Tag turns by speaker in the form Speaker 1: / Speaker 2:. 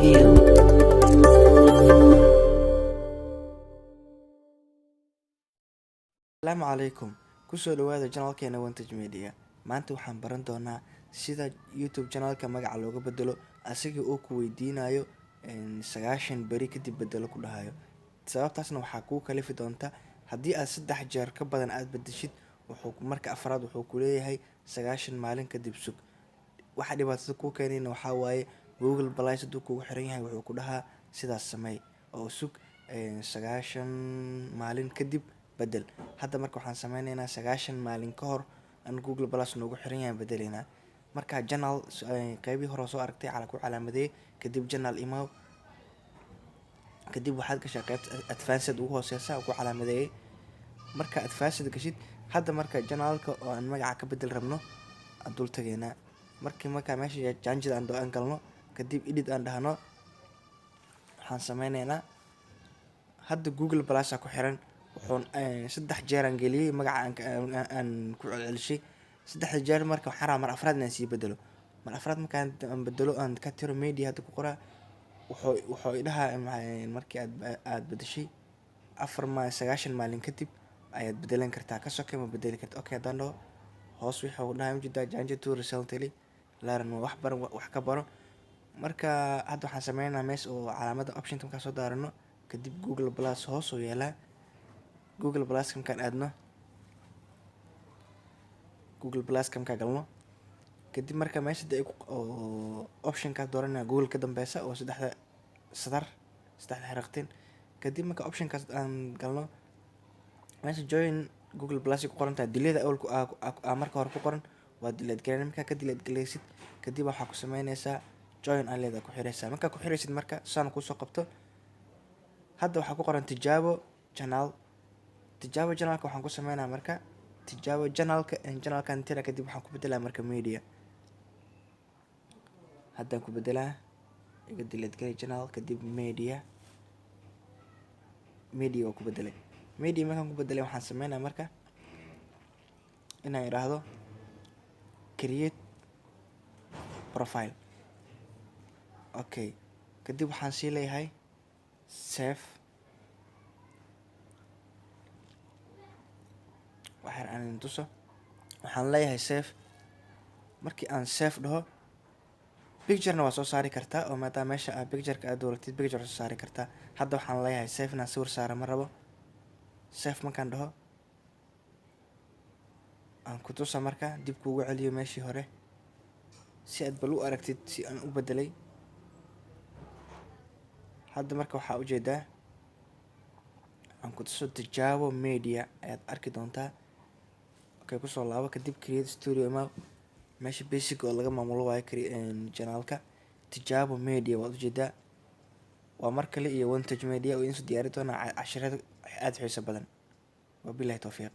Speaker 1: Media.
Speaker 2: Asalaamu calaykum. Kusoo dhawaada channelkeena Wantage Media. Maanta waxaan baran doonaa sida YouTube channelka magaca looga bedelo asiga oo ku weydiinayo 9 bari kadib bedelo ku dhahayo. Sababtaasna waxaa kuu kalifi doonta haddii aad 3 jeer ka badan aad bedeshid marka afraad wuxuu ku leeyahay 9 maalin kadib sug. Waxa dhibaatada kuu keenayna waxaa waaye Google Play siduu kugu xiran yahay wuxuu ku dhahaa sidaas sameey oo sug 9 maalin kadib bedel. Hadda marka waxaan sameynaynaa 9 maalin ka hor aan Google Plus noogu xiran yahay bedelaynaa. Marka channel qaybi hore soo aragtay ku calaamadeey kadib channel email kadib waxaad gashaa qaybta advanced ugu hooseysa ku calaamadeey. Marka advanced gashid hadda marka channelka oo aan magaca ka bedel rabno aan dul tageynaa. Marka meesha janjida aan galno kadib edit aan dhahno waxaan sameynaynaa hadda Google Plus ku xiran wuxuun 3 jeer aan geliyay magaca aan ku celcelishay 3 jeer marka waxaan rabaa mar afraad inaan sii bedelo. Mar afraad markaan bedelo aan ka tiro media hadda ku qoraa wuxuu idhahaa markii aad bedeshay 9 maalin kadib ayaad bedelan kartaa ka sokay ma bedeli kartaa. Okay hadaan dhaho hoos wuxuu dhahay ujeedaa janjid to recently laaran wax ka baro. Marka hadda waxaan sameynaynaa meesha oo calaamada option ka soo daarano kadib Google Plus hoos oo yeelaa Google Plus kan aadno Google Plus kan ka galno kadib marka meesha option ka dooranaa Google ka dambeysa oo saddexda xaraqtin kadib marka option kaas aan galno meesha join Google Plus ku qoran tahay delete awalku marka hore ku qoran waa delete gareyn marka ka delete galeysid kadib waxaa ku sameynaysaa join aan leedahay ku xiraysaa. Marka ku xiraysid marka saan ku soo qabto hadda waxaa ku qoran tijaabo channelka waxaan ku sameynaa marka tijaabo channelkan tira kadib waxaan ku bedelaa marka media. Haddaan ku bedelaa iga delete galay channel kadib media oo ku bedelay media markaan ku bedelay waxaan sameynaa marka inaan iraahdo create profile. Okay kadib waxaan sii leeyahay save waxaan leeyahay save. Markii aan save dhaho picture waa soo saari kartaa oo maadaama meesha aad picture-ka aad dooratid picture soo saari kartaa. Hadda waxaan leeyahay save inaan sawir saaro ma rabo. Save markaan dhaho aan ku tusa marka dib kuugu celiyo meeshii hore si aad bal u aragtid si aan u bedelay. Hadda marka waxaa ujeedaa aan ku tuso tijaabo media ayaad arki doontaa. Okay ku soo laabo kadib create studio email meesha basic oo laga maamulo waayo channelka tijaabo media waad ujeedaa waa mar kale iyo Wantage Media oo idin soo diyaari doona casharada aad xiiso badan. Wabillahi tawfiiq.